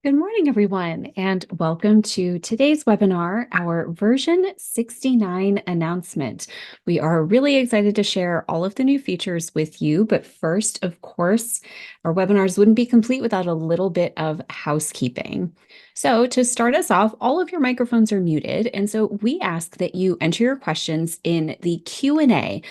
Good morning, everyone, and welcome to today's webinar, our version 69 announcement. We are really excited to share all of the new features with you, but first, of course, our webinars wouldn't be complete without a little bit of housekeeping. So to start us off, all of your microphones are muted, and so we ask that you enter your questions in the Q&A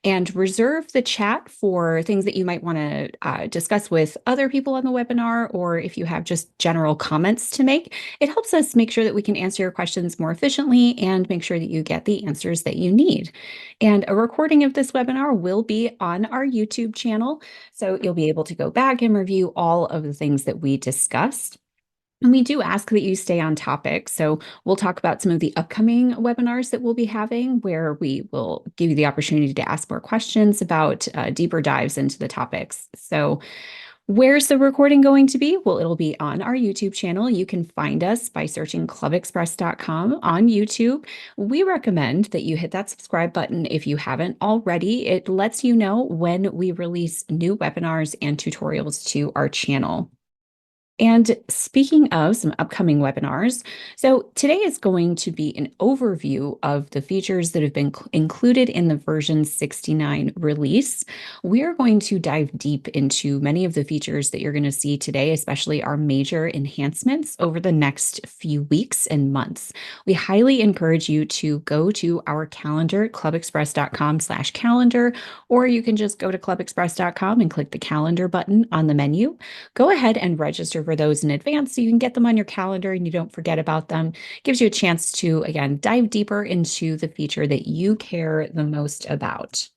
and reserve the chat for things that you might want to discuss with other people on the webinar, or if you have just general comments to make. It helps us make sure that we can answer your questions more efficiently and make sure that you get the answers that you need. And a recording of this webinar will be on our YouTube channel, so you'll be able to go back and review all of the things that we discussed. And we do ask that you stay on topic. So we'll talk about some of the upcoming webinars that we'll be having, where we will give you the opportunity to ask more questions about deeper dives into the topics. So where's the recording going to be? Well, it'll be on our YouTube channel. You can find us by searching clubexpress.com on YouTube. We recommend that you hit that subscribe button if you haven't already. It lets you know when we release new webinars and tutorials to our channel. And speaking of some upcoming webinars, so today is going to be an overview of the features that have been included in the version 69 release. We are going to dive deep into many of the features that you're going to see today, especially our major enhancements over the next few weeks and months. We highly encourage you to go to our calendar, clubexpress.com/calendar, or you can just go to clubexpress.com and click the calendar button on the menu. Go ahead and register for those in advance so you can get them on your calendar and you don't forget about them. Gives you a chance to, again, dive deeper into the feature that you care the most about.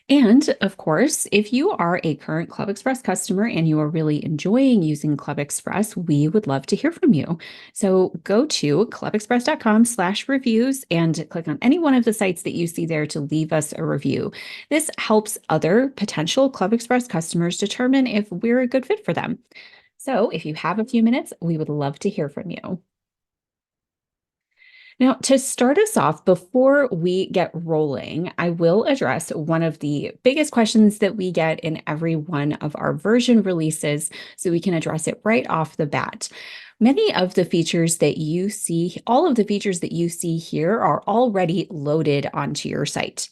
And of course, if you are a current ClubExpress customer and you are really enjoying using ClubExpress, we would love to hear from you. So go to clubexpress.com/reviews and click on any one of the sites that you see there to leave us a review. This helps other potential ClubExpress customers determine if we're a good fit for them. So if you have a few minutes, we would love to hear from you. Now, to start us off, before we get rolling, I will address one of the biggest questions that we get in every one of our version releases so we can address it right off the bat. Many of the features that you see, all of the features that you see here are already loaded onto your site.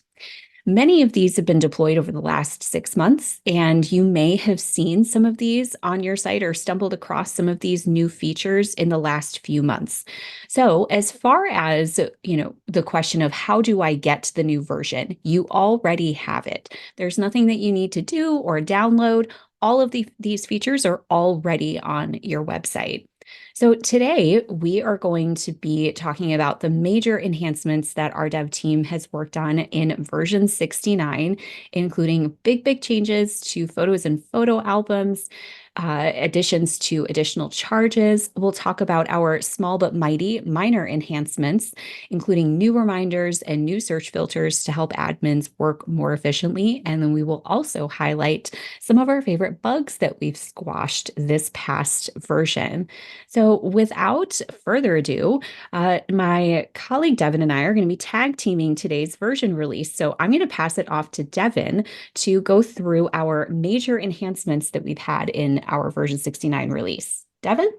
Many of these have been deployed over the last 6 months, and you may have seen some of these on your site or stumbled across some of these new features in the last few months. So as far as, the question of how do I get the new version, you already have it. There's nothing that you need to do or download. All of these features are already on your website. So today we are going to be talking about the major enhancements that our dev team has worked on in version 69, including big changes to photos and photo albums, additions to additional charges. We'll talk about our small but mighty minor enhancements, including new reminders and new search filters to help admins work more efficiently. And then we will also highlight some of our favorite bugs that we've squashed this past version. So without further ado, my colleague Devin and I are going to be tag teaming today's version release. So I'm going to pass it off to Devin to go through our major enhancements that we've had in our version 69 release. Devin?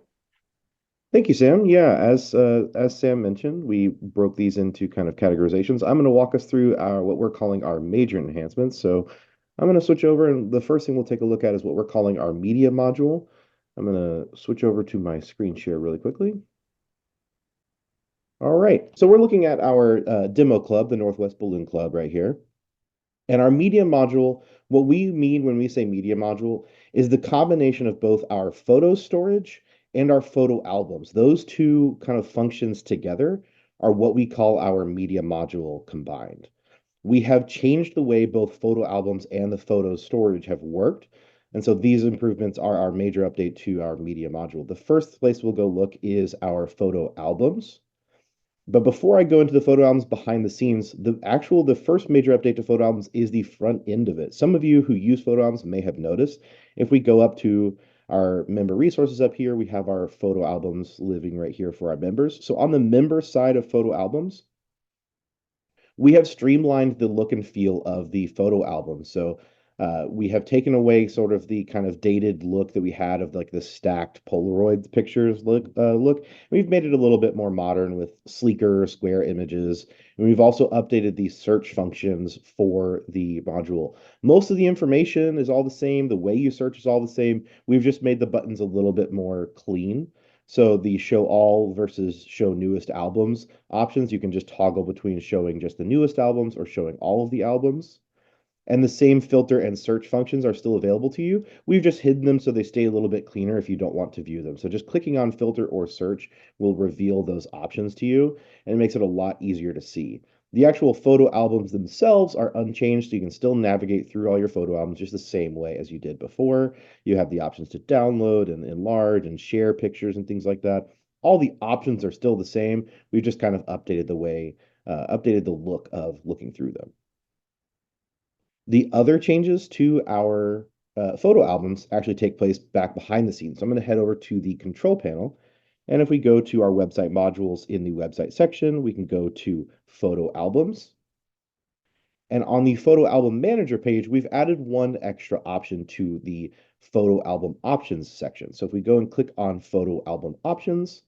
Thank you, Sam. Yeah, as Sam mentioned, we broke these into kind of categorizations. I'm going to walk us through our what we're calling our major enhancements. So I'm going to switch over, and the first thing we'll take a look at is what we're calling our media module. I'm going to switch over to my screen share really quickly. All right, so we're looking at our demo club, the Northwest Balloon Club, right here. And our media module, what we mean when we say media module is the combination of both our photo storage and our photo albums. Those two kind of functions together are what we call our media module combined. We have changed the way both photo albums and the photo storage have worked. And so these improvements are our major update to our media module. The first place we'll go look is our photo albums. But before I go into the photo albums behind the scenes, the first major update to photo albums is the front end of it. Some of you who use photo albums may have noticed. If we go up to our member resources up here, we have our photo albums living right here for our members. So on the member side of photo albums, we have streamlined the look and feel of the photo album. So We have taken away sort of the kind of dated look that we had of like the stacked Polaroid pictures look. We've made it a little bit more modern with sleeker square images. And we've also updated the search functions for the module. Most of the information is all the same. The way you search is all the same. We've just made the buttons a little bit more clean. So the show all versus show newest albums options, you can just toggle between showing just the newest albums or showing all of the albums. And the same filter and search functions are still available to you. We've just hidden them so they stay a little bit cleaner if you don't want to view them. So just clicking on filter or search will reveal those options to you, and it makes it a lot easier to see. The actual photo albums themselves are unchanged, so you can still navigate through all your photo albums just the same way as you did before. You have the options to download and enlarge and share pictures and things like that. All the options are still the same. We've just kind of updated the look of looking through them. The other changes to our photo albums actually take place back behind the scenes. So I'm going to head over to the control panel. And if we go to our website modules in the website section, we can go to photo albums. And on the photo album manager page, we've added one extra option to the photo album options section. So if we go and click on photo album options,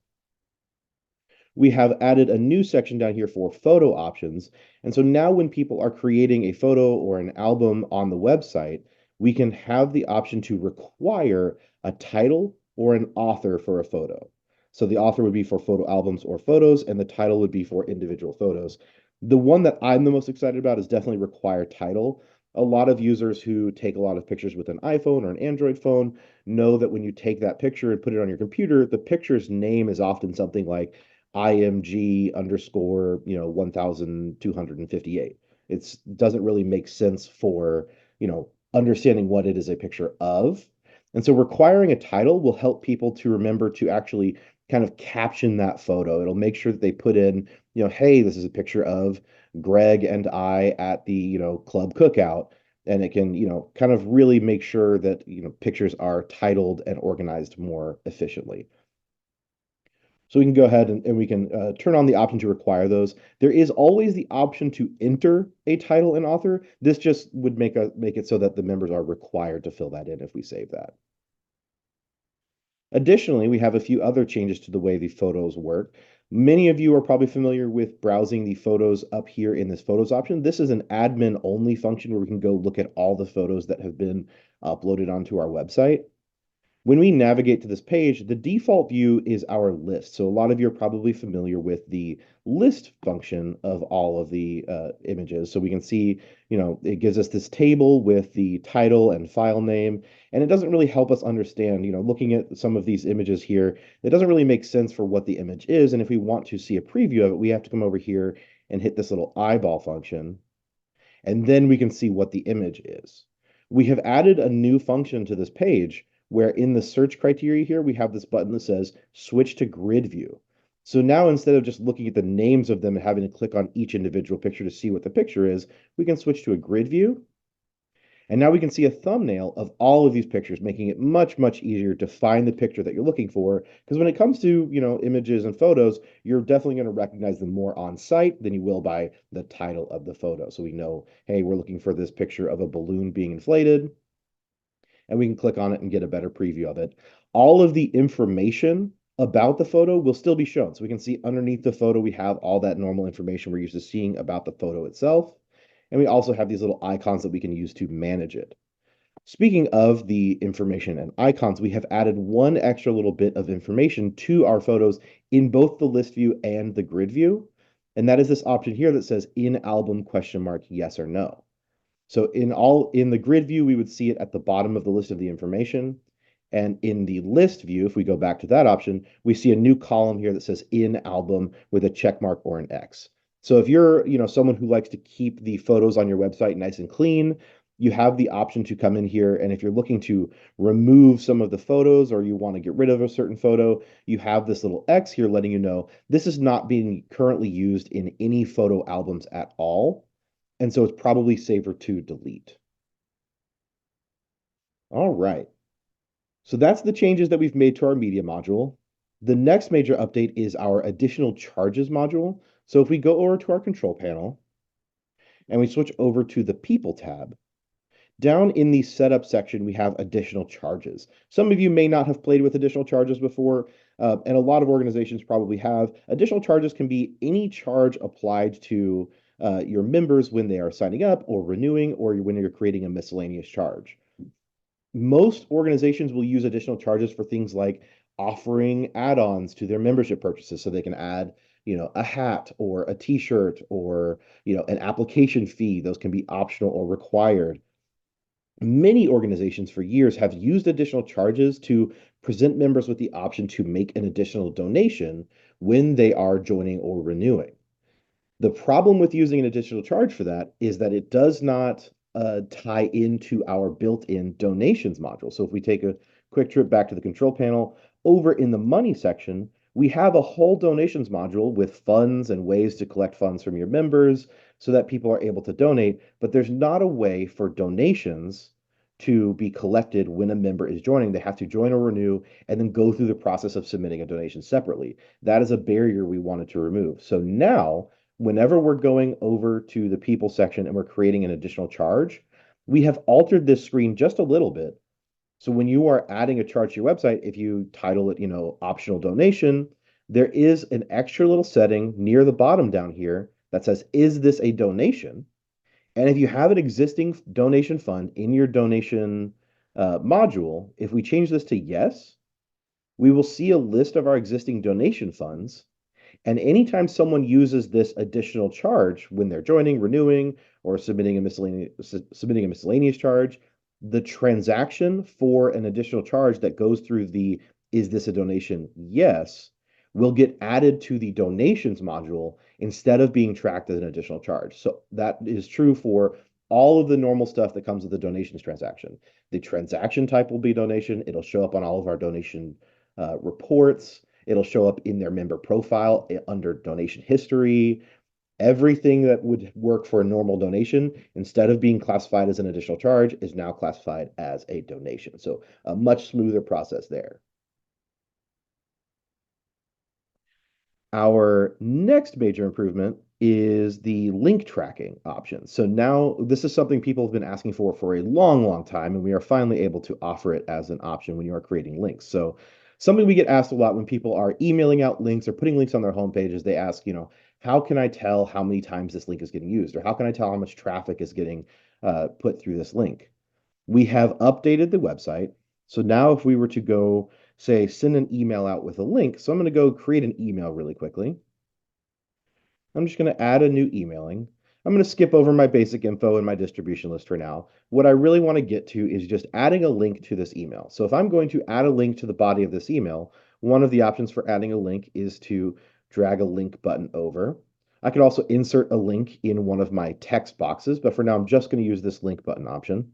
we have added a new section down here for photo options. And so now when people are creating a photo or an album on the website, we can have the option to require a title or an author for a photo. So the author would be for photo albums or photos, and the title would be for individual photos. The one that I'm the most excited about is definitely require title. A lot of users who take a lot of pictures with an iPhone or an Android phone know that when you take that picture and put it on your computer, the picture's name is often something like IMG underscore, 1258. It doesn't really make sense for, understanding what it is a picture of. And so requiring a title will help people to remember to actually kind of caption that photo. It'll make sure that they put in, hey, this is a picture of Greg and I at the, club cookout. And it can, kind of really make sure that, pictures are titled and organized more efficiently. So we can go ahead and we can turn on the option to require those. There is always the option to enter a title and author. This just would make it so that the members are required to fill that in if we save that. Additionally, we have a few other changes to the way the photos work. Many of you are probably familiar with browsing the photos up here in this photos option. This is an admin only function where we can go look at all the photos that have been uploaded onto our website. When we navigate to this page, the default view is our list. So a lot of you are probably familiar with the list function of all of the images. So we can see, it gives us this table with the title and file name, and it doesn't really help us understand, looking at some of these images here, it doesn't really make sense for what the image is. And if we want to see a preview of it, we have to come over here and hit this little eyeball function, and then we can see what the image is. We have added a new function to this page where in the search criteria here, we have this button that says switch to grid view. So now instead of just looking at the names of them and having to click on each individual picture to see what the picture is, we can switch to a grid view. And now we can see a thumbnail of all of these pictures, making it much, much easier to find the picture that you're looking for. Because when it comes to, images and photos, you're definitely going to recognize them more on site than you will by the title of the photo. So we know, hey, we're looking for this picture of a balloon being inflated, and we can click on it and get a better preview of it. All of the information about the photo will still be shown. So we can see underneath the photo, we have all that normal information we're used to seeing about the photo itself. And we also have these little icons that we can use to manage it. Speaking of the information and icons, we have added one extra little bit of information to our photos in both the list view and the grid view. And that is this option here that says in album question mark yes or no. So in the grid view, we would see it at the bottom of the list of the information. And in the list view, if we go back to that option, we see a new column here that says in album with a check mark or an X. So if you're, someone who likes to keep the photos on your website nice and clean, you have the option to come in here. And if you're looking to remove some of the photos or you want to get rid of a certain photo, you have this little X here letting you know this is not being currently used in any photo albums at all. And so it's probably safer to delete. All right. So that's the changes that we've made to our media module. The next major update is our additional charges module. So if we go over to our control panel and we switch over to the people tab, Down in the setup section, we have additional charges. Some of you may not have played with additional charges before, and a lot of organizations probably have. Additional charges can be any charge applied to your members when they are signing up or renewing, or when you're creating a miscellaneous charge. Most organizations will use additional charges for things like offering add-ons to their membership purchases so they can add a hat or a t-shirt or an application fee. Those can be optional or required. Many organizations for years have used additional charges to present members with the option to make an additional donation when they are joining or renewing. The problem with using an additional charge for that is that it does not tie into our built-in donations module. So if we take a quick trip back to the control panel, over in the money section, we have a whole donations module with funds and ways to collect funds from your members so that people are able to donate, but there's not a way for donations to be collected when a member is joining. They have to join or renew and then go through the process of submitting a donation separately. That is a barrier we wanted to remove. So now whenever we're going over to the people section and we're creating an additional charge, we have altered this screen just a little bit. So when you are adding a charge to your website, if you title it, optional donation, there is an extra little setting near the bottom down here that says, is this a donation? And if you have an existing donation fund in your donation module, if we change this to yes, we will see a list of our existing donation funds, and anytime someone uses this additional charge when they're joining, renewing, or submitting a miscellaneous charge, the transaction for an additional charge that goes through the is this a donation? Yes, will get added to the donations module instead of being tracked as an additional charge. So that is true for all of the normal stuff that comes with the donations transaction. The transaction type will be donation. It'll show up on all of our donation reports. It'll show up in their member profile under donation history. Everything that would work for a normal donation, instead of being classified as an additional charge, is now classified as a donation. So a much smoother process there. Our next major improvement is the link tracking option. So now this is something people have been asking for a long, long time, and we are finally able to offer it as an option when you are creating links. So something we get asked a lot when people are emailing out links or putting links on their homepages, they ask, how can I tell how many times this link is getting used? Or how can I tell how much traffic is getting put through this link? We have updated the website. So now if we were to go, say, send an email out with a link, so I'm going to go create an email really quickly. I'm just going to add a new emailing. I'm going to skip over my basic info and my distribution list for now. What I really want to get to is just adding a link to this email. So if I'm going to add a link to the body of this email, one of the options for adding a link is to drag a link button over. I could also insert a link in one of my text boxes, but for now, I'm just going to use this link button option.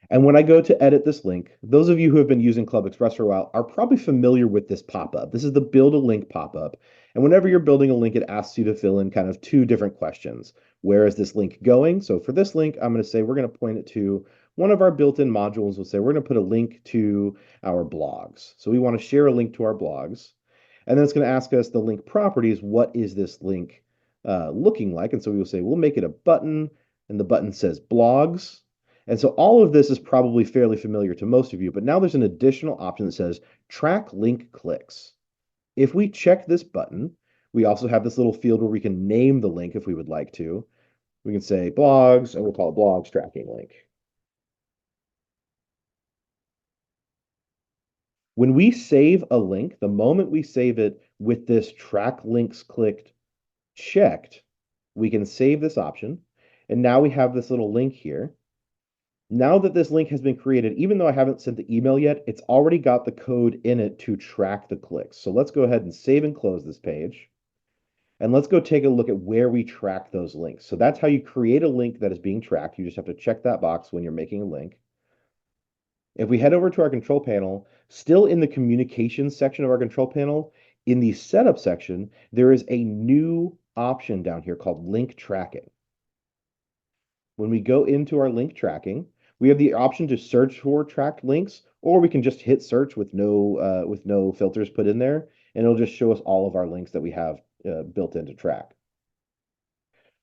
And when I go to edit this link, those of you who have been using ClubExpress for a while are probably familiar with this pop-up. This is the build a link pop-up. And whenever you're building a link, it asks you to fill in kind of two different questions. Where is this link going? So for this link, I'm going to say we're going to point it to one of our built-in modules. We'll say we're going to put a link to our blogs. So we want to share a link to our blogs. And then it's going to ask us the link properties. What is this link looking like? And so we will say we'll make it a button, and the button says blogs. And so all of this is probably fairly familiar to most of you, but now there's an additional option that says track link clicks. If we check this button, we also have this little field where we can name the link if we would like to. We can say blogs, and we'll call it blogs tracking link. When we save a link, the moment we save it with this track links clicked checked, we can save this option. And now we have this little link here. Now that this link has been created, even though I haven't sent the email yet, it's already got the code in it to track the clicks. So let's go ahead and save and close this page. And let's go take a look at where we track those links. So that's how you create a link that is being tracked. You just have to check that box when you're making a link. If we head over to our control panel, still in the communications section of our control panel, in the setup section, there is a new option down here called link tracking. When we go into our link tracking, we have the option to search for tracked links, or we can just hit search with no filters put in there, and it'll just show us all of our links that we have built in to track.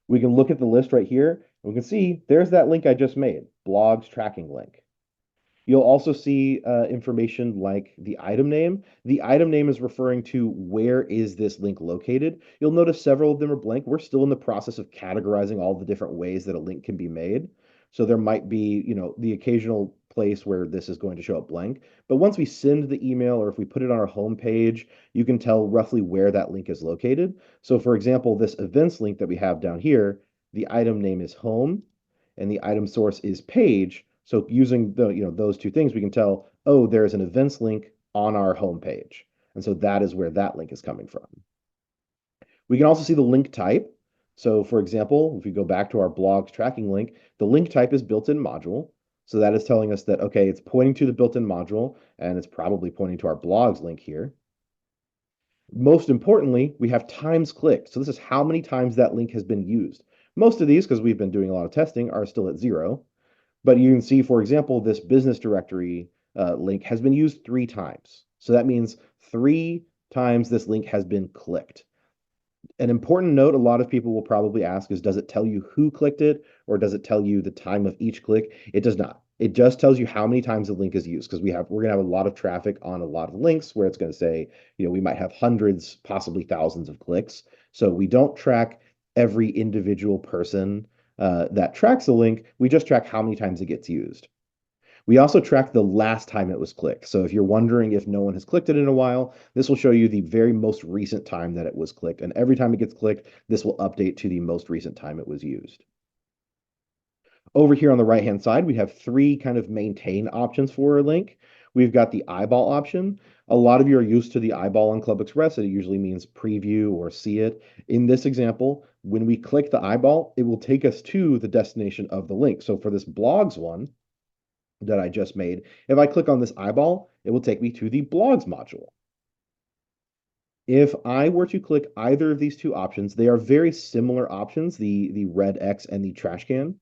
We can look at the list right here. We can see there's that link I just made, blogs tracking link. You'll also see information like the item name. The item name is referring to where is this link located. You'll notice several of them are blank. We're still in the process of categorizing all the different ways that a link can be made. So there might be, the occasional place where this is going to show up blank. But once we send the email or if we put it on our home page, you can tell roughly where that link is located. So for example, this events link that we have down here, the item name is home and the item source is page. So using those two things, we can tell, oh, there's an events link on our homepage. And so that is where that link is coming from. We can also see the link type. So for example, if we go back to our blogs tracking link, the link type is built-in module. So that is telling us that, okay, it's pointing to the built-in module, and it's probably pointing to our blogs link here. Most importantly, we have times clicked. So this is how many times that link has been used. Most of these, because we've been doing a lot of testing, are still at 0. But you can see, for example, this business directory link has been used 3 times. So that means 3 times this link has been clicked. An important note a lot of people will probably ask is, does it tell you who clicked it or does it tell you the time of each click? It does not. It just tells you how many times the link is used because we're going to have a lot of traffic on a lot of links where it's going to say, we might have hundreds, possibly thousands of clicks. So we don't track every individual person that tracks a link. We just track how many times it gets used. We also track the last time it was clicked. So if you're wondering if no one has clicked it in a while, this will show you the very most recent time that it was clicked. And every time it gets clicked, this will update to the most recent time it was used. Over here on the right-hand side, we have 3 kind of maintain options for a link. We've got the eyeball option. A lot of you are used to the eyeball on ClubExpress. It usually means preview or see it. In this example, when we click the eyeball, it will take us to the destination of the link. So for this blogs one, that I just made, if I click on this eyeball, it will take me to the blogs module. If I were to click either of these 2 options, they are very similar options, the red X and the trash can.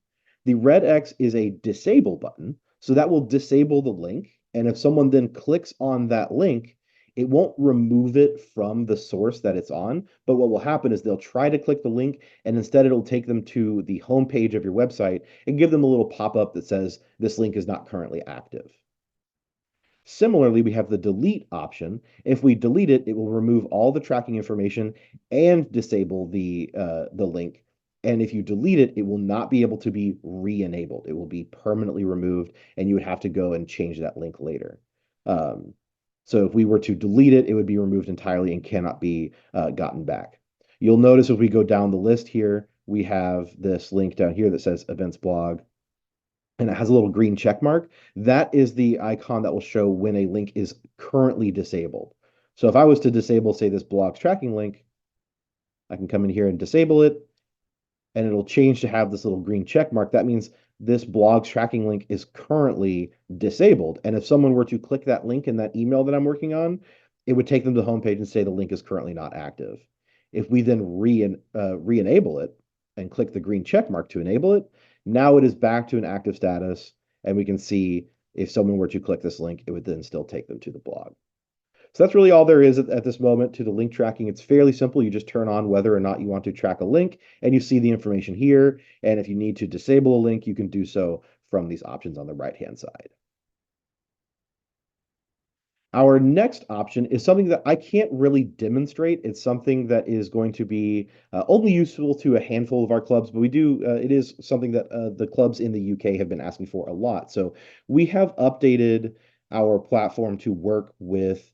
The red X is a disable button, so that will disable the link. And if someone then clicks on that link, it won't remove it from the source that it's on. But what will happen is they'll try to click the link, and instead it'll take them to the home page of your website and give them a little pop-up that says this link is not currently active. Similarly, we have the delete option. If we delete it, it will remove all the tracking information and disable the link. And if you delete it, it will not be able to be re-enabled. It will be permanently removed, and you would have to go and change that link later. So if we were to delete it, it would be removed entirely and cannot be gotten back. You'll notice if we go down the list here, we have this link down here that says events blog and it has a little green check mark. That is the icon that will show when a link is currently disabled. So if I was to disable, say, this blogs tracking link, I can come in here and disable it, and it'll change to have this little green check mark. That means this blogs tracking link is currently disabled. And if someone were to click that link in that email that I'm working on, it would take them to the homepage and say the link is currently not active. If we then re-enable it and click the green check mark to enable it, now it is back to an active status, and we can see if someone were to click this link, it would then still take them to the blog. So that's really all there is at this moment to the link tracking. It's fairly simple. You just turn on whether or not you want to track a link, and you see the information here. And if you need to disable a link, you can do so from these options on the right-hand side. Our next option is something that I can't really demonstrate. It's something that is going to be only useful to a handful of our clubs, but it is something that the clubs in the UK have been asking for a lot. So we have updated our platform to work with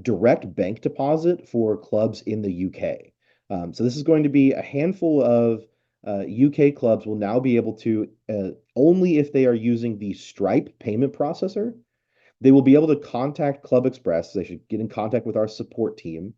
direct bank deposit for clubs in the UK. So this is going to be a handful of UK clubs will now be able to, only if they are using the Stripe payment processor, they will be able to contact ClubExpress. They should get in contact with our support team,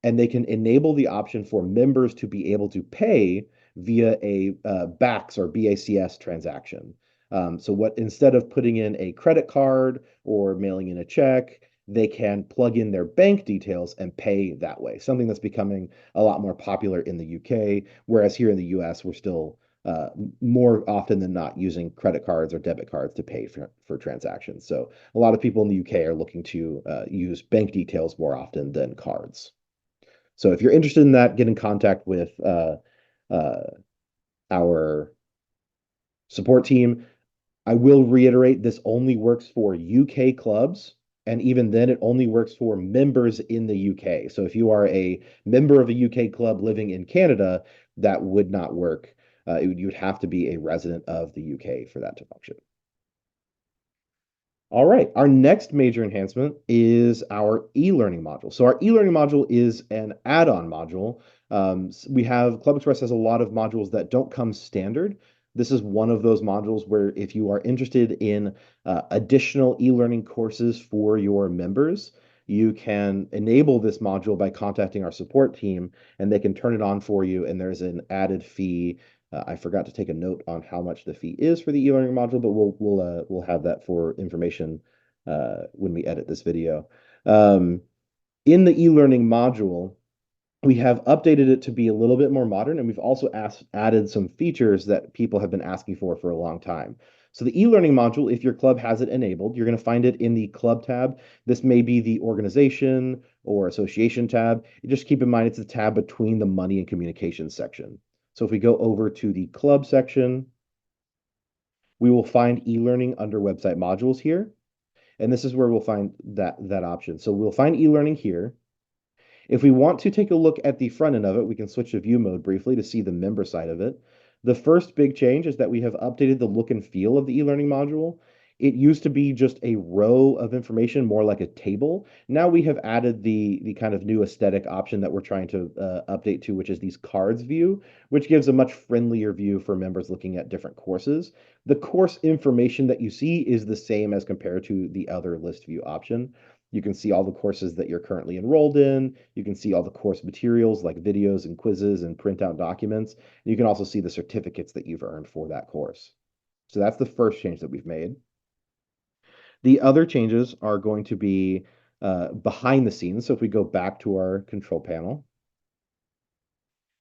and they can enable the option for members to be able to pay via a BACS or BACS transaction. So what instead of putting in a credit card or mailing in a check, they can plug in their bank details and pay that way. Something that's becoming a lot more popular in the UK, whereas here in the US, we're still more often than not using credit cards or debit cards to pay for transactions. So a lot of people in the UK are looking to use bank details more often than cards. So if you're interested in that, get in contact with uh, our Support team, I will reiterate, this only works for UK clubs. And even then, it only works for members in the UK. So if you are a member of a UK club living in Canada, that would not work. You would have to be a resident of the UK for that to function. All right, our next major enhancement is our e-learning module. So our e-learning module is an add-on module. We have ClubExpress has a lot of modules that don't come standard. This is one of those modules where if you are interested in additional e-learning courses for your members, you can enable this module by contacting our support team, and they can turn it on for you. And there's an added fee. I forgot to take a note on how much the fee is for the e-learning module, but we'll have that for information when we edit this video. Um, in the e-learning module, we have updated it to be a little bit more modern, and we've also added some features that people have been asking for a long time. So the e-learning module, if your club has it enabled, you're going to find it in the club tab. This may be the organization or association tab. Just keep in mind it's the tab between the money and communications section. So if we go over to the club section, we will find e-learning under website modules here. And this is where we'll find that option. So we'll find e-learning here. If we want to take a look at the front end of it, we can switch to view mode briefly to see the member side of it. The first big change is that we have updated the look and feel of the e-learning module. It used to be just a row of information, more like a table. Now we have added the kind of new aesthetic option that we're trying to update to, which is these cards view, which gives a much friendlier view for members looking at different courses. The course information that you see is the same as compared to the other list view option. You can see all the courses that you're currently enrolled in. You can see all the course materials like videos and quizzes and printout documents. You can also see the certificates that you've earned for that course. So that's the first change that we've made. The other changes are going to be behind the scenes. So if we go back to our control panel,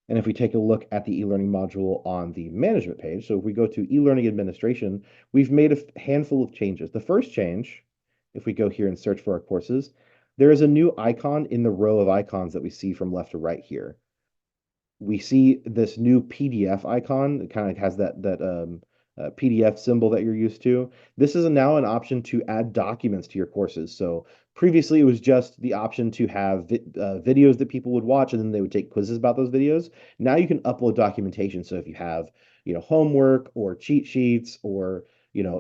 and if we take a look at the e-learning module on the management page, so if we go to e-learning administration, we've made a handful of changes. The first change, if we go here and search for our courses, there is a new icon in the row of icons that we see from left to right here. We see this new PDF icon. It kind of has that PDF symbol that you're used to. This is now an option to add documents to your courses. So previously, it was just the option to have videos that people would watch, and then they would take quizzes about those videos. Now you can upload documentation. So if you have, homework or cheat sheets or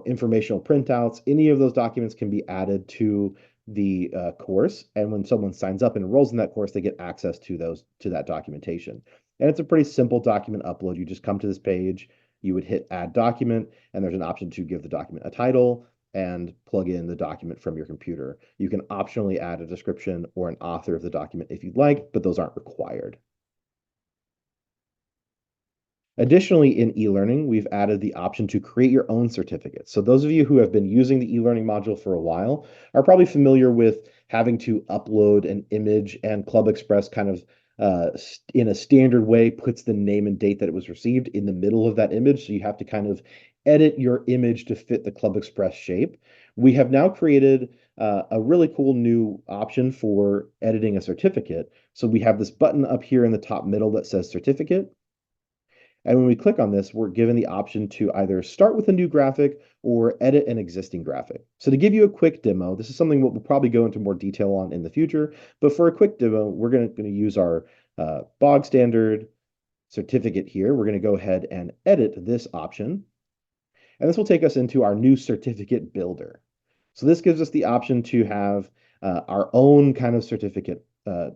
informational printouts, any of those documents can be added to the course. And when someone signs up and enrolls in that course, they get access to that documentation. And it's a pretty simple document upload. You just come to this page, you would hit add document, and there's an option to give the document a title and plug in the document from your computer. You can optionally add a description or an author of the document if you'd like, but those aren't required. Additionally, in e-learning, we've added the option to create your own certificates. So those of you who have been using the e-learning module for a while are probably familiar with having to upload an image, and ClubExpress kind of in a standard way puts the name and date that it was received in the middle of that image. So you have to kind of edit your image to fit the ClubExpress shape. We have now created a really cool new option for editing a certificate. So we have this button up here in the top middle that says certificate. And when we click on this, we're given the option to either start with a new graphic or edit an existing graphic. So to give you a quick demo, this is something we'll probably go into more detail on in the future, but for a quick demo, we're going to use our bog standard certificate here. We're going to go ahead and edit this option, and this will take us into our new certificate builder. So this gives us the option to have our own kind of certificate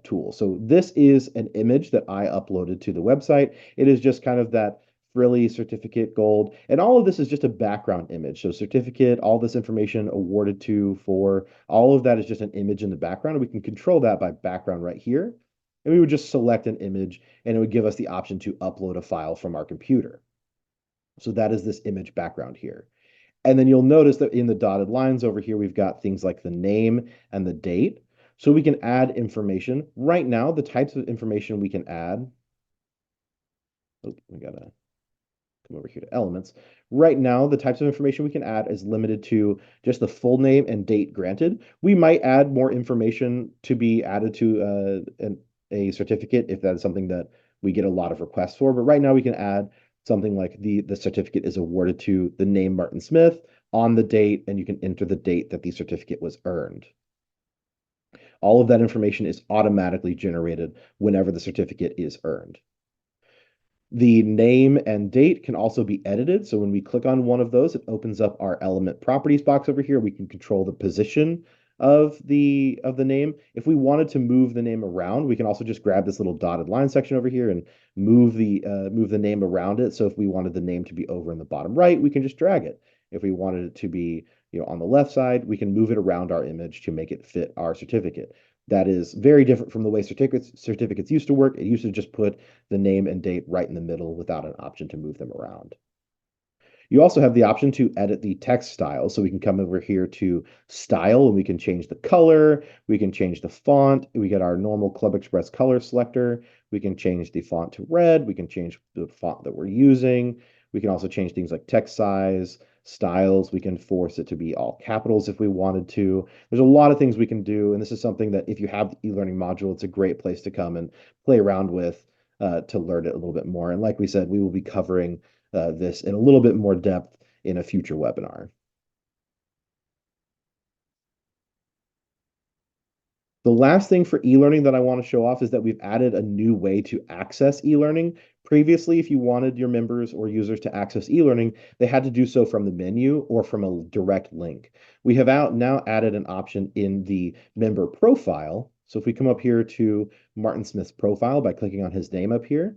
tool. So this is an image that I uploaded to the website. It is just kind of that frilly certificate gold. And all of this is just a background image. So certificate, all this information awarded to, for, all of that is just an image in the background. And we can control that by background right here. And we would just select an image, and it would give us the option to upload a file from our computer. So that is this image background here. And then you'll notice that in the dotted lines over here, we've got things like the name and the date. So we can add information. Right now, the types of information we can add. Oh, we gotta come over here to elements. Right now, the types of information we can add is limited to just the full name and date granted. We might add more information to be added to a certificate if that is something that we get a lot of requests for. But right now, we can add something like the certificate is awarded to the name Martin Smith on the date, and you can enter the date that the certificate was earned. All of that information is automatically generated whenever the certificate is earned. The name and date can also be edited. So when we click on one of those, it opens up our element properties box over here. We can control the position of the name. If we wanted to move the name around, we can also just grab this little dotted line section over here and move the name around it. So if we wanted the name to be over in the bottom right, we can just drag it. If we wanted it to be, on the left side, we can move it around our image to make it fit our certificate. That is very different from the way certificates used to work. It used to just put the name and date right in the middle without an option to move them around. You also have the option to edit the text style. So we can come over here to style and we can change the color, we can change the font, we get our normal ClubExpress color selector, we can change the font to red, we can change the font that we're using. We can also change things like text size, styles. We can force it to be all capitals if we wanted to. There's a lot of things we can do. And this is something that if you have the e-learning module, it's a great place to come and play around with to learn it a little bit more. And like we said, we will be covering this in a little bit more depth in a future webinar. The last thing for e-learning that I want to show off is that we've added a new way to access e-learning. Previously, if you wanted your members or users to access e-learning, they had to do so from the menu or from a direct link. We have now added an option in the member profile. So if we come up here to Martin Smith's profile by clicking on his name up here,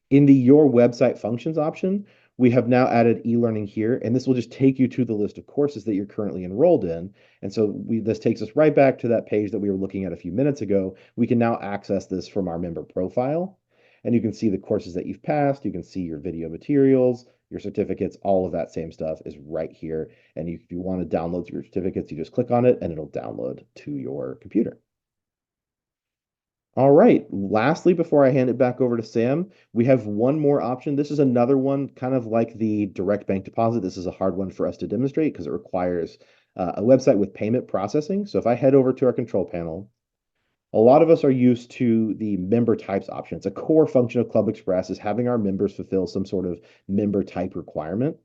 in the Your Website Functions option, we have now added e-learning here, and this will just take you to the list of courses that you're currently enrolled in. And so this takes us right back to that page that we were looking at a few minutes ago. We can now access this from our member profile, and you can see the courses that you've passed. You can see your video materials, your certificates, all of that same stuff is right here. And if you want to download your certificates, you just click on it and it'll download to your computer. All right. Lastly, before I hand it back over to Sam, we have one more option. This is another one, kind of like the direct bank deposit. This is a hard one for us to demonstrate because it requires a website with payment processing. So if I head over to our control panel, a lot of us are used to the member types option. It's a core function of ClubExpress is having our members fulfill some sort of member type requirement.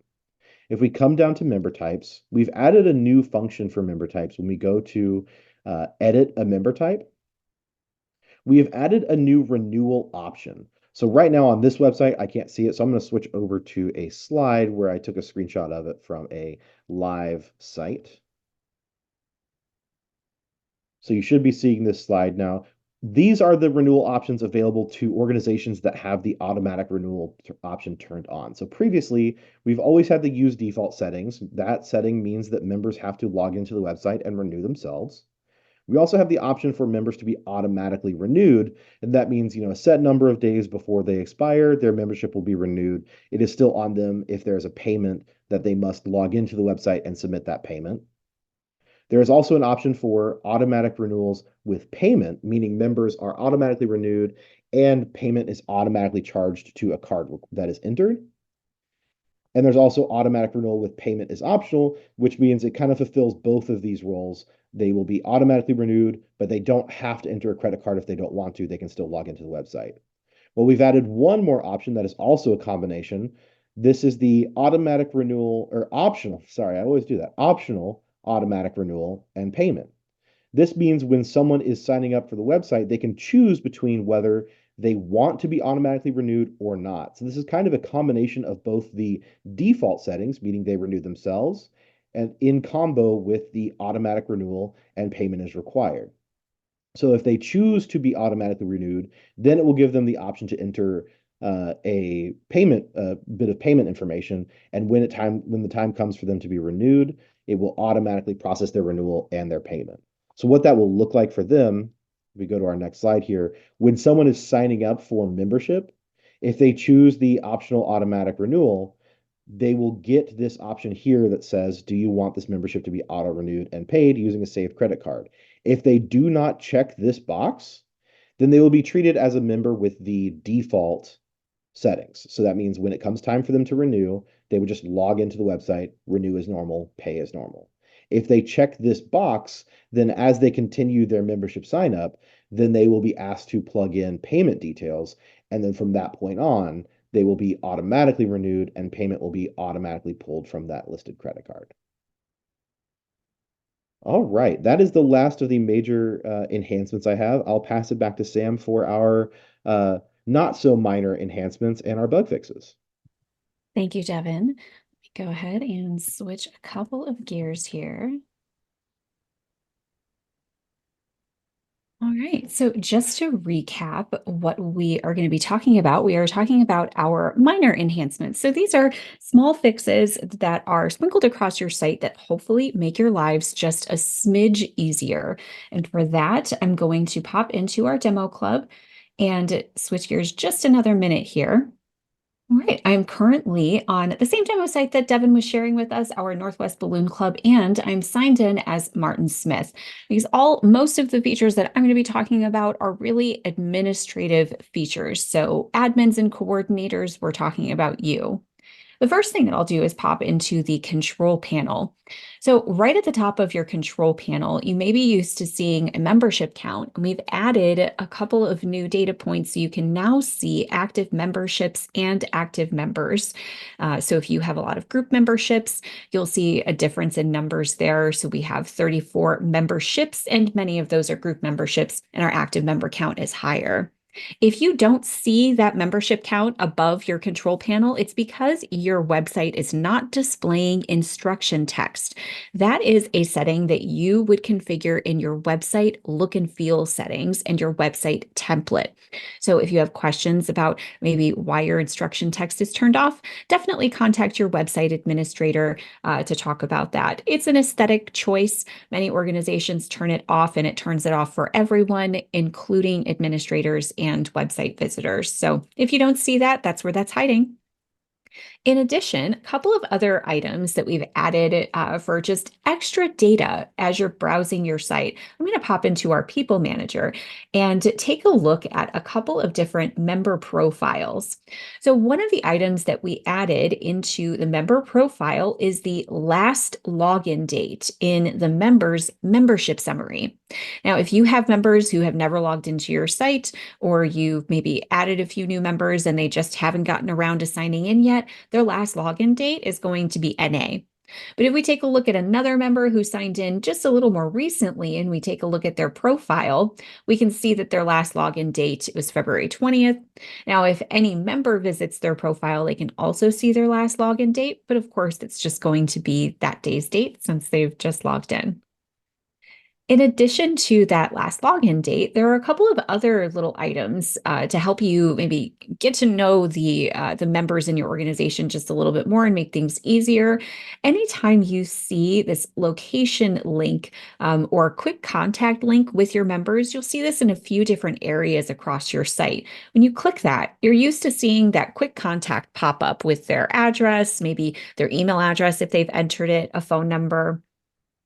If we come down to member types, we've added a new function for member types when we go to edit a member type. We have added a new renewal option. So right now on this website, I can't see it. So I'm going to switch over to a slide where I took a screenshot of it from a live site. So you should be seeing this slide now. These are the renewal options available to organizations that have the automatic renewal option turned on. So previously, we've always had the use default settings. That setting means that members have to log into the website and renew themselves. We also have the option for members to be automatically renewed, and that means, a set number of days before they expire, their membership will be renewed. It is still on them if there's a payment that they must log into the website and submit that payment. There is also an option for automatic renewals with payment, meaning members are automatically renewed and payment is automatically charged to a card that is entered. And there's also automatic renewal with payment is optional, which means it kind of fulfills both of these roles. They will be automatically renewed, but they don't have to enter a credit card if they don't want to. They can still log into the website. Well, we've added one more option that is also a combination. This is the automatic renewal or optional, sorry, I always do that, optional automatic renewal and payment. This means when someone is signing up for the website, they can choose between whether they want to be automatically renewed or not. So this is kind of a combination of both the default settings, meaning they renew themselves, and in combo with the automatic renewal and payment is required. So if they choose to be automatically renewed, then it will give them the option to enter a bit of payment information. And when the time comes for them to be renewed, it will automatically process their renewal and their payment. So what that will look like for them, we go to our next slide here. When someone is signing up for membership, if they choose the optional automatic renewal, they will get this option here that says, do you want this membership to be auto renewed and paid using a saved credit card? If they do not check this box, then they will be treated as a member with the default settings. So that means when it comes time for them to renew, they would just log into the website, renew as normal, pay as normal. If they check this box, then as they continue their membership sign up, then they will be asked to plug in payment details. And then from that point on, they will be automatically renewed and payment will be automatically pulled from that listed credit card. All right, that is the last of the major enhancements I have. I'll pass it back to Sam for our not so minor enhancements and our bug fixes. Thank you, Devin. Let me go ahead and switch a couple of gears here. All right, so just to recap what we are going to be talking about, we are talking about our minor enhancements. So these are small fixes that are sprinkled across your site that hopefully make your lives just a smidge easier. And for that, I'm going to pop into our demo club and switch gears just another minute here. All right, I'm currently on the same demo site that Devin was sharing with us, our Northwest Balloon Club, and I'm signed in as Martin Smith because most of the features that I'm going to be talking about are really administrative features. So admins and coordinators, we're talking about you. The first thing that I'll do is pop into the control panel. So right at the top of your control panel, you may be used to seeing a membership count, and we've added a couple of new data points so you can now see active memberships and active members. So if you have a lot of group memberships, you'll see a difference in numbers there. So we have 34 memberships, and many of those are group memberships, and our active member count is higher. If you don't see that membership count above your control panel, it's because your website is not displaying instruction text. That is a setting that you would configure in your website look and feel settings and your website template. So if you have questions about maybe why your instruction text is turned off, definitely contact your website administrator to talk about that. It's an aesthetic choice. Many organizations turn it off, and it turns it off for everyone, including administrators and website visitors. So if you don't see that, that's where that's hiding. In addition, a couple of other items that we've added for just extra data as you're browsing your site. I'm going to pop into our People Manager and take a look at a couple of different member profiles. So one of the items that we added into the member profile is the last login date in the member's membership summary. Now, if you have members who have never logged into your site, or you've maybe added a few new members and they just haven't gotten around to signing in yet, their last login date is going to be NA. But if we take a look at another member who signed in just a little more recently and we take a look at their profile, we can see that their last login date was February 20th. Now, if any member visits their profile, they can also see their last login date, but of course, it's just going to be that day's date since they've just logged in. In addition to that last login date, there are a couple of other little items to help you maybe get to know the members in your organization just a little bit more and make things easier. Anytime you see this location link or quick contact link with your members, you'll see this in a few different areas across your site. When you click that, you're used to seeing that quick contact pop up with their address, maybe their email address if they've entered it, a phone number.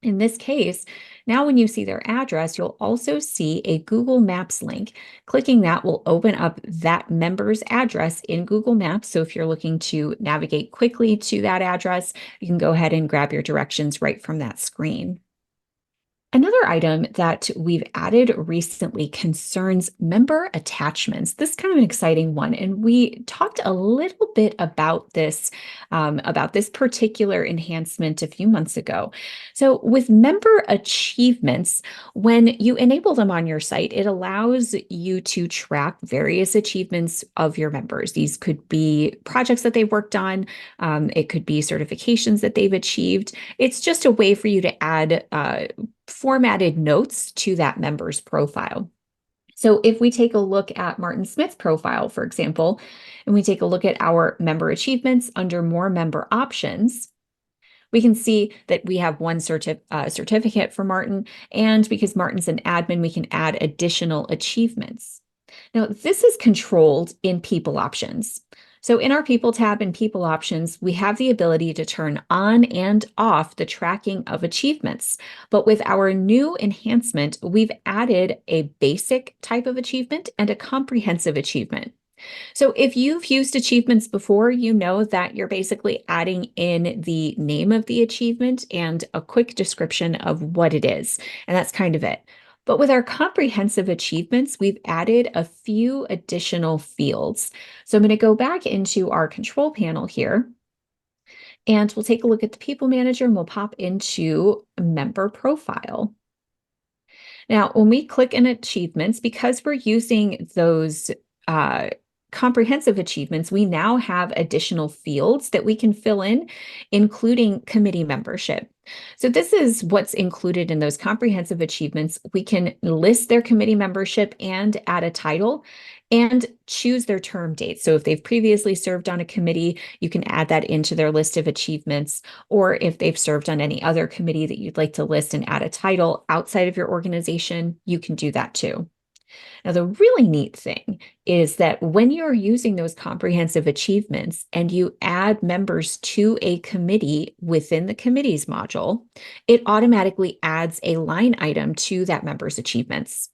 In this case, now when you see their address, you'll also see a Google Maps link. Clicking that will open up that member's address in Google Maps. So if you're looking to navigate quickly to that address, you can go ahead and grab your directions right from that screen. Another item that we've added recently concerns member attachments. This is kind of an exciting one, and we talked a little bit about this particular enhancement a few months ago. So with member achievements, when you enable them on your site, it allows you to track various achievements of your members. These could be projects that they've worked on. It could be certifications that they've achieved. It's just a way for you to add formatted notes to that member's profile. So if we take a look at Martin Smith's profile, for example, and we take a look at our member achievements under more member options, we can see that we have one certificate for Martin, and because Martin's an admin, we can add additional achievements. Now, this is controlled in People Options. So in our People tab in People Options, we have the ability to turn on and off the tracking of achievements. But with our new enhancement, we've added a basic type of achievement and a comprehensive achievement. So if you've used achievements before, you know that you're basically adding in the name of the achievement and a quick description of what it is. And that's kind of it. But with our comprehensive achievements, we've added a few additional fields. So I'm going to go back into our control panel here, and we'll take a look at the People Manager, and we'll pop into Member Profile. Now, when we click in achievements, because we're using those uh, comprehensive achievements, we now have additional fields that we can fill in, including committee membership. So this is what's included in those comprehensive achievements. We can list their committee membership and add a title and choose their term date. So if they've previously served on a committee, you can add that into their list of achievements. Or if they've served on any other committee that you'd like to list and add a title outside of your organization, you can do that too. Now, the really neat thing is that when you're using those comprehensive achievements and you add members to a committee within the committees module, it automatically adds a line item to that member's achievements.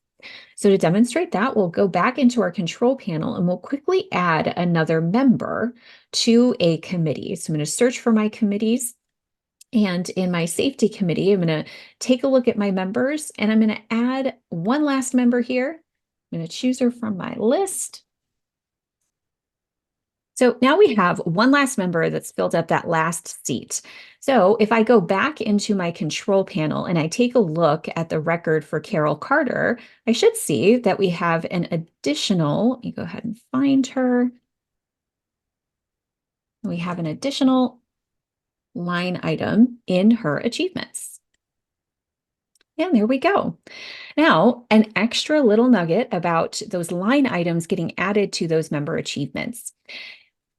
So to demonstrate that, we'll go back into our control panel and we'll quickly add another member to a committee. So I'm going to search for my committees. And in my safety committee, I'm going to take a look at my members and I'm going to add one last member here. I'm going to choose her from my list. So now we have one last member that's filled up that last seat. So if I go back into my control panel and I take a look at the record for Carol Carter, I should see that we have an additional, let me go ahead and find her. We have an additional line item in her achievements. And there we go. Now, an extra little nugget about those line items getting added to those member achievements.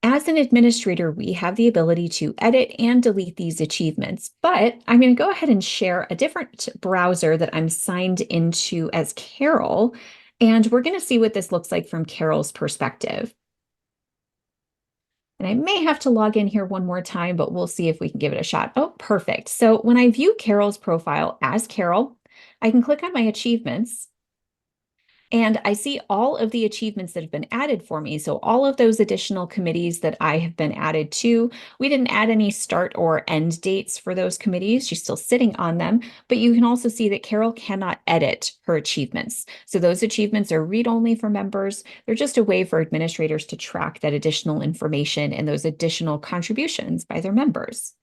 As an administrator, we have the ability to edit and delete these achievements, but I'm going to go ahead and share a different browser that I'm signed into as Carol, and we're going to see what this looks like from Carol's perspective. And I may have to log in here one more time, but we'll see if we can give it a shot. Oh, perfect. So when I view Carol's profile as Carol, I can click on my achievements and I see all of the achievements that have been added for me. So all of those additional committees that I have been added to, we didn't add any start or end dates for those committees. She's still sitting on them, but you can also see that Carol cannot edit her achievements. So those achievements are read-only for members. They're just a way for administrators to track that additional information and those additional contributions by their members.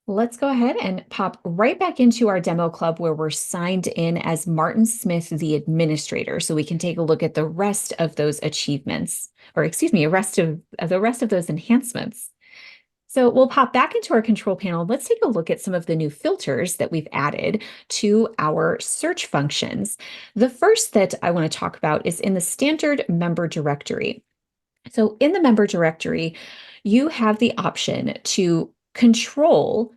Let's go ahead and pop right back into our demo club where we're signed in as Martin Smith, the administrator, so we can take a look at the rest of those achievements, or excuse me, the rest of those enhancements. So we'll pop back into our control panel. Let's take a look at some of the new filters that we've added to our search functions. The first that I want to talk about is in the standard member directory. So in the member directory, you have the option to control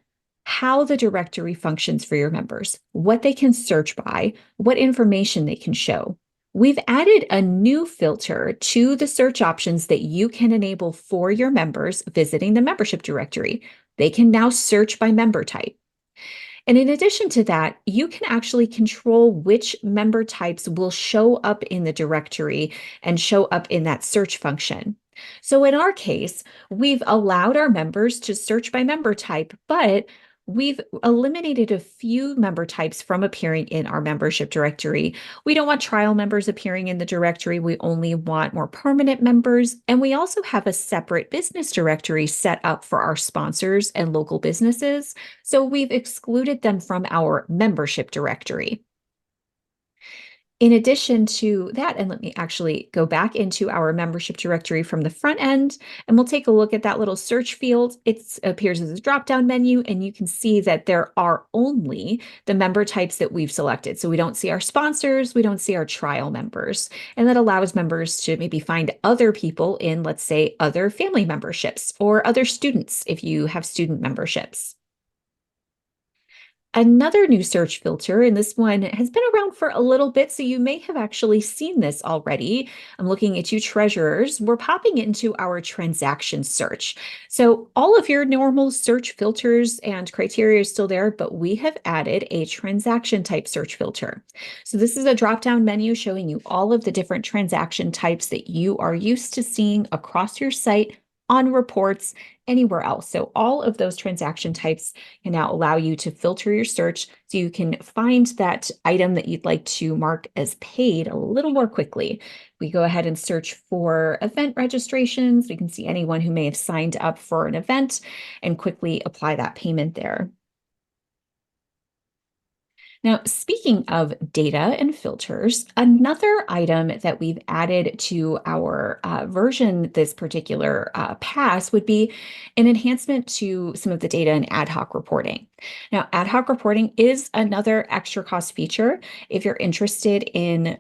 how the directory functions for your members, what they can search by, what information they can show. We've added a new filter to the search options that you can enable for your members visiting the membership directory. They can now search by member type. And in addition to that, you can actually control which member types will show up in the directory and show up in that search function. So in our case, we've allowed our members to search by member type, but we've eliminated a few member types from appearing in our membership directory. We don't want trial members appearing in the directory. We only want more permanent members. And we also have a separate business directory set up for our sponsors and local businesses. So we've excluded them from our membership directory. In addition to that, and let me actually go back into our membership directory from the front end, and we'll take a look at that little search field. It appears as a drop-down menu, and you can see that there are only the member types that we've selected. So we don't see our sponsors, we don't see our trial members, and that allows members to maybe find other people in, let's say, other family memberships or other students if you have student memberships. Another new search filter, and this one has been around for a little bit, so you may have actually seen this already. I'm looking at you treasurers. We're popping into our transaction search. So all of your normal search filters and criteria is still there, but we have added a transaction type search filter. So this is a drop-down menu showing you all of the different transaction types that you are used to seeing across your site on reports, anywhere else. So all of those transaction types can now allow you to filter your search so you can find that item that you'd like to mark as paid a little more quickly. We go ahead and search for event registrations. We can see anyone who may have signed up for an event and quickly apply that payment there. Now, speaking of data and filters, another item that we've added to our version this particular pass would be an enhancement to some of the data and ad hoc reporting. Now, ad hoc reporting is another extra cost feature. If you're interested in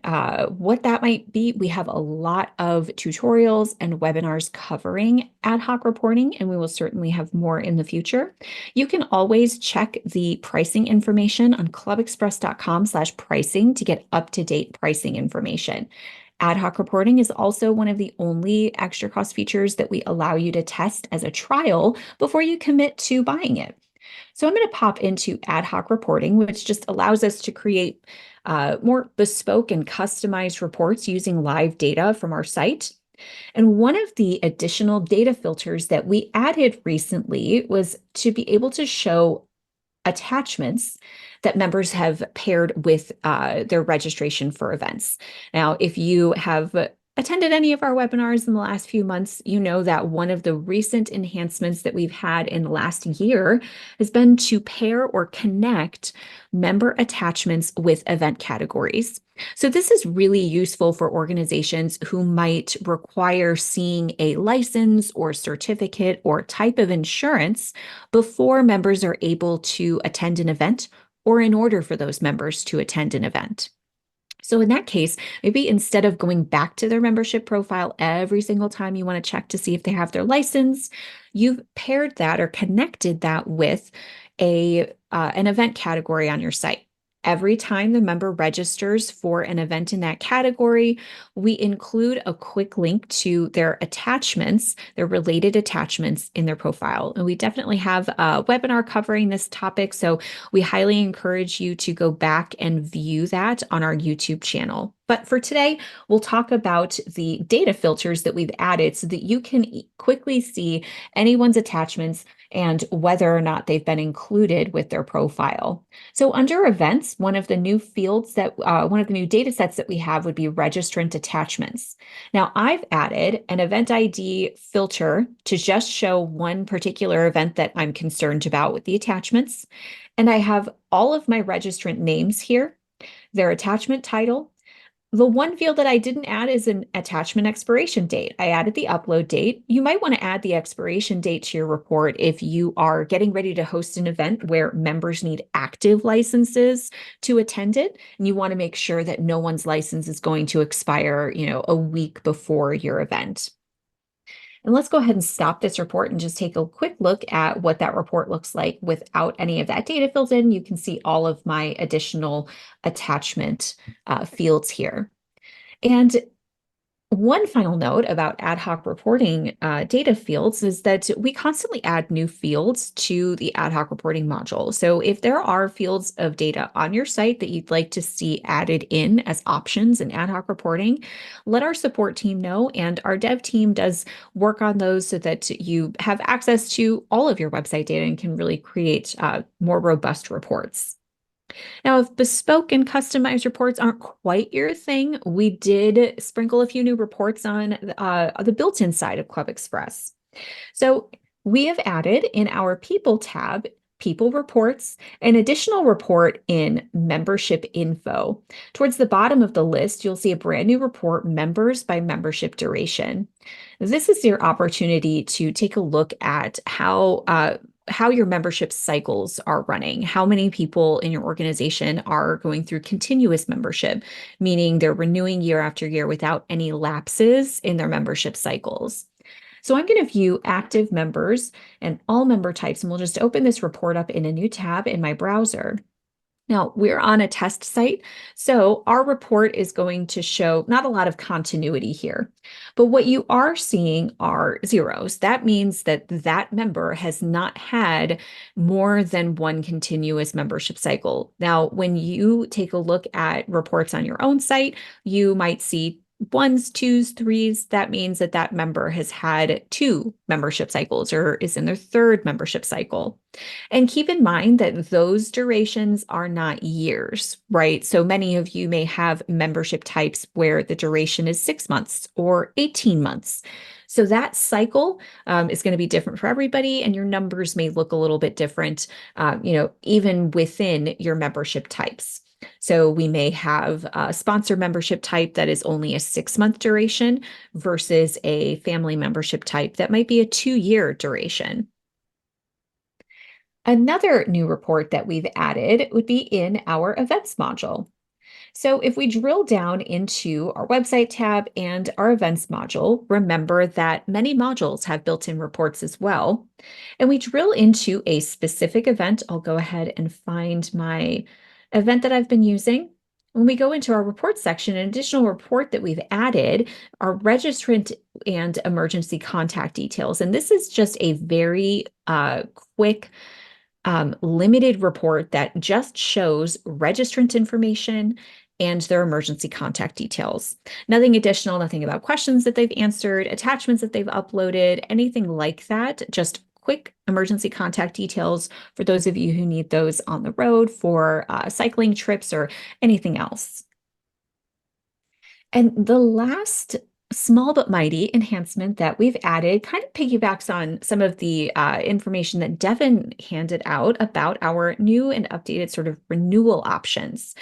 what that might be, we have a lot of tutorials and webinars covering ad hoc reporting, and we will certainly have more in the future. You can always check the pricing information on clubexpress.com/pricing to get up-to-date pricing information. Ad hoc reporting is also one of the only extra cost features that we allow you to test as a trial before you commit to buying it. So I'm going to pop into ad hoc reporting, which just allows us to create more bespoke and customized reports using live data from our site. And one of the additional data filters that we added recently was to be able to show attachments that members have paired with their registration for events. Now, if you have attended any of our webinars in the last few months, you know that one of the recent enhancements that we've had in the last year has been to pair or connect member attachments with event categories. So this is really useful for organizations who might require seeing a license or certificate or type of insurance before members are able to attend an event or in order for those members to attend an event. So in that case, maybe instead of going back to their membership profile every single time you want to check to see if they have their license, you've paired that or connected that with an event category on your site. Every time the member registers for an event in that category, we include a quick link to their attachments, their related attachments in their profile. And we definitely have a webinar covering this topic, so we highly encourage you to go back and view that on our YouTube channel. But for today, we'll talk about the data filters that we've added so that you can quickly see anyone's attachments and whether or not they've been included with their profile. So under events, one of the new data sets that we have would be registrant attachments. Now I've added an event ID filter to just show one particular event that I'm concerned about with the attachments. And I have all of my registrant names here, their attachment title. The one field that I didn't add is an attachment expiration date. I added the upload date. You might want to add the expiration date to your report if you are getting ready to host an event where members need active licenses to attend it, and you want to make sure that no one's license is going to expire, a week before your event. And let's go ahead and stop this report and just take a quick look at what that report looks like without any of that data filled in. You can see all of my additional attachment fields here. And one final note about ad hoc reporting data fields is that we constantly add new fields to the ad hoc reporting module. So if there are fields of data on your site that you'd like to see added in as options in ad hoc reporting, let our support team know, and our dev team does work on those so that you have access to all of your website data and can really create more robust reports. Now, if bespoke and customized reports aren't quite your thing, we did sprinkle a few new reports on the built-in side of ClubExpress. So we have added in our People tab, People Reports, an additional report in Membership Info. Towards the bottom of the list, you'll see a brand new report, Members by Membership Duration. This is your opportunity to take a look at how your membership cycles are running, how many people in your organization are going through continuous membership, meaning they're renewing year after year without any lapses in their membership cycles. So I'm going to view active members and all member types, and we'll just open this report up in a new tab in my browser. Now, we're on a test site, so our report is going to show not a lot of continuity here. But what you are seeing are zeros. That means that that member has not had more than one continuous membership cycle. Now, when you take a look at reports on your own site, you might see ones, twos, threes, that means that that member has had two membership cycles or is in their third membership cycle. And keep in mind that those durations are not years, right? So many of you may have membership types where the duration is 6 months or 18 months. So that cycle is going to be different for everybody, and your numbers may look a little bit different, even within your membership types. So we may have a sponsor membership type that is only a 6 month duration versus a family membership type that might be a 2 year duration. Another new report that we've added would be in our events module. So if we drill down into our website tab and our events module, remember that many modules have built-in reports as well. And we drill into a specific event. I'll go ahead and find my event that I've been using. When we go into our report section, an additional report that we've added are registrant and emergency contact details. And this is just a very quick limited report that just shows registrant information and their emergency contact details. Nothing additional, nothing about questions that they've answered, attachments that they've uploaded, anything like that. Just quick emergency contact details for those of you who need those on the road for cycling trips or anything else. And the last small but mighty enhancement that we've added kind of piggybacks on some of the information that Devin handed out about our new and updated sort of renewal options.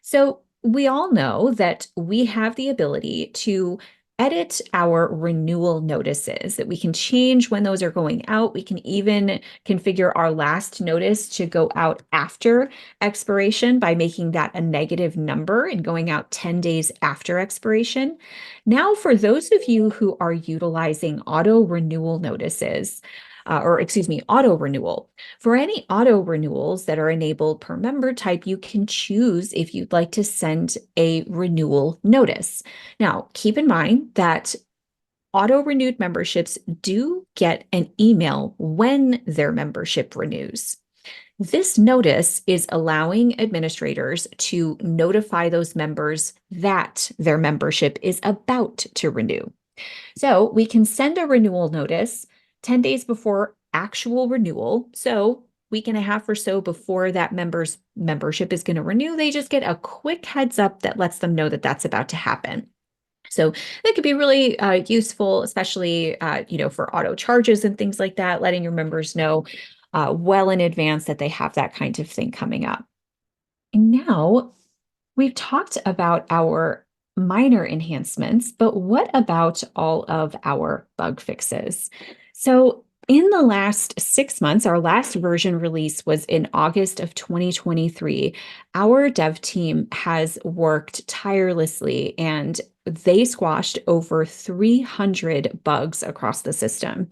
So we all know that we have the ability to edit our renewal notices, that we can change when those are going out. We can even configure our last notice to go out after expiration by making that a negative number and going out 10 days after expiration. Now, for those of you who are utilizing auto renewal notices, auto renewal. For any auto renewals that are enabled per member type, you can choose if you'd like to send a renewal notice. Now, keep in mind that auto renewed memberships do get an email when their membership renews. This notice is allowing administrators to notify those members that their membership is about to renew. So we can send a renewal notice 10 days before actual renewal. So week and a half or so before that member's membership is going to renew, they just get a quick heads up that lets them know that that's about to happen. So that could be really useful, especially for auto charges and things like that, letting your members know well in advance that they have that kind of thing coming up. And now we've talked about our minor enhancements, but what about all of our bug fixes? So in the last 6 months, our last version release was in August of 2023. Our dev team has worked tirelessly and they squashed over 300 bugs across the system.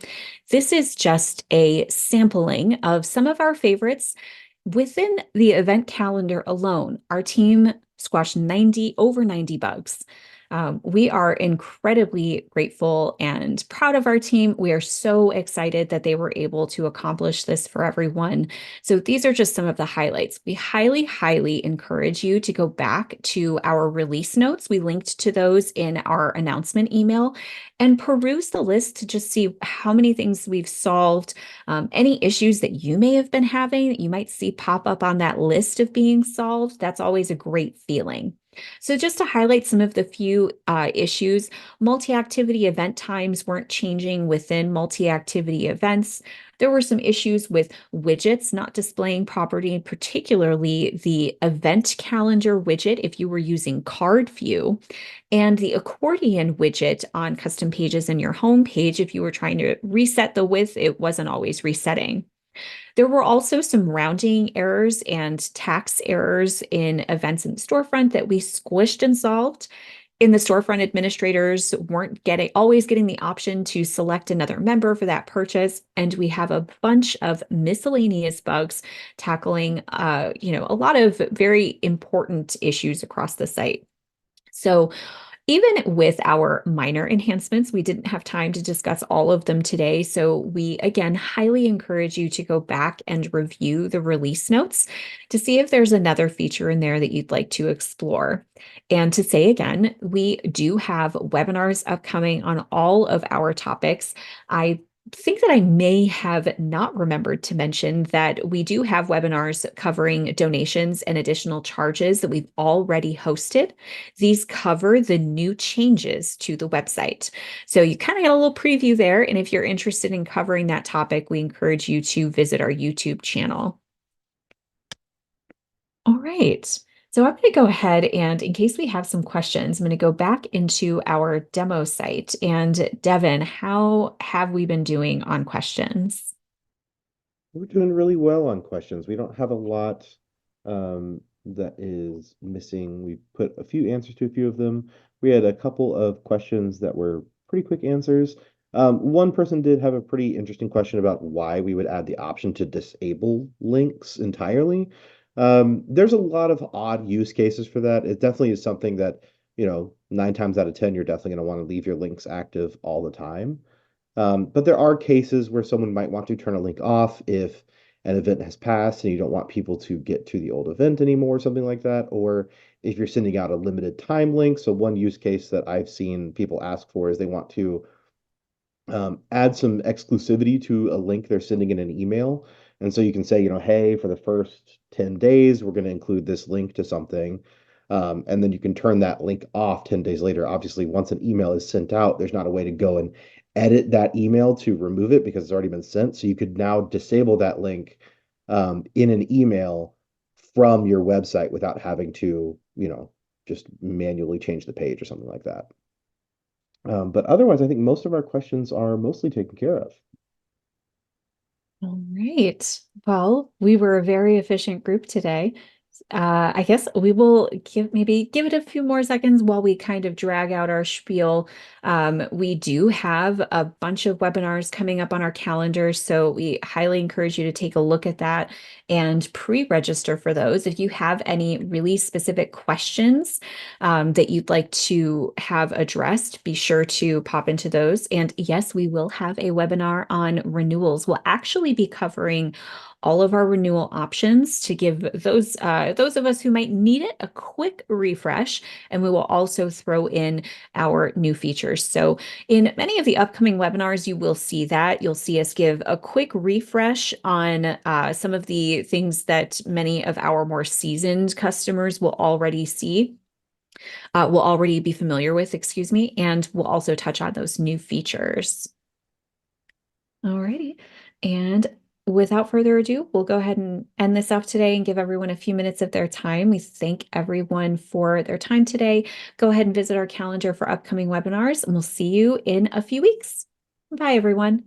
This is just a sampling of some of our favorites. Within the event calendar alone, our team squashed over 90 bugs. We are incredibly grateful and proud of our team. We are so excited that they were able to accomplish this for everyone. So these are just some of the highlights. We highly, highly encourage you to go back to our release notes. We linked to those in our announcement email and peruse the list to just see how many things we've solved, any issues that you may have been having that you might see pop up on that list of being solved. That's always a great feeling. So just to highlight some of the few issues, multi-activity event times weren't changing within multi-activity events. There were some issues with widgets not displaying property, particularly the event calendar widget if you were using card view, and the accordion widget on custom pages in your home page. If you were trying to reset the width, it wasn't always resetting. There were also some rounding errors and tax errors in events in the storefront that we squished and solved. In the storefront, administrators weren't always getting the option to select another member for that purchase. And we have a bunch of miscellaneous bugs tackling, a lot of very important issues across the site. So Even with our minor enhancements, we didn't have time to discuss all of them today. So we again highly encourage you to go back and review the release notes to see if there's another feature in there that you'd like to explore. And to say again, we do have webinars upcoming on all of our topics. I think that I may have not remembered to mention that we do have webinars covering donations and additional charges that we've already hosted. These cover the new changes to the website. So you kind of get a little preview there. And if you're interested in covering that topic, we encourage you to visit our YouTube channel. All right. So I'm going to go ahead and in case we have some questions, I'm going to go back into our demo site. And Devin, how have we been doing on questions? We're doing really well on questions. We don't have a lot that is missing. We put a few answers to a few of them. We had a couple of questions that were pretty quick answers. One person did have a pretty interesting question about why we would add the option to disable links entirely. There's a lot of odd use cases for that. It definitely is something that, 9 times out of 10, you're definitely going to want to leave your links active all the time. But there are cases where someone might want to turn a link off if an event has passed and you don't want people to get to the old event anymore, or something like that, or if you're sending out a limited time link. So one use case that I've seen people ask for is they want to add some exclusivity to a link they're sending in an email. And so you can say, hey, for the first 10 days, we're going to include this link to something. And then you can turn that link off 10 days later. Obviously, once an email is sent out, there's not a way to go and edit that email to remove it because it's already been sent. So you could now disable that link in an email from your website without having to, just manually change the page or something like that. But otherwise, I think most of our questions are mostly taken care of. All right. Well, we were a very efficient group today. I guess we will give it a few more seconds while we kind of drag out our spiel. We do have a bunch of webinars coming up on our calendar, so we highly encourage you to take a look at that and pre-register for those. If you have any really specific questions that you'd like to have addressed, be sure to pop into those. And yes, we will have a webinar on renewals. We'll actually be covering all of our renewal options to give those of us who might need it a quick refresh, and we will also throw in our new features. So in many of the upcoming webinars, you will see that. You'll see us give a quick refresh on some of the things that many of our more seasoned customers will already be familiar with, excuse me, and we'll also touch on those new features. Alrighty. And without further ado, we'll go ahead and end this off today and give everyone a few minutes of their time. We thank everyone for their time today. Go ahead and visit our calendar for upcoming webinars, and we'll see you in a few weeks. Bye, everyone.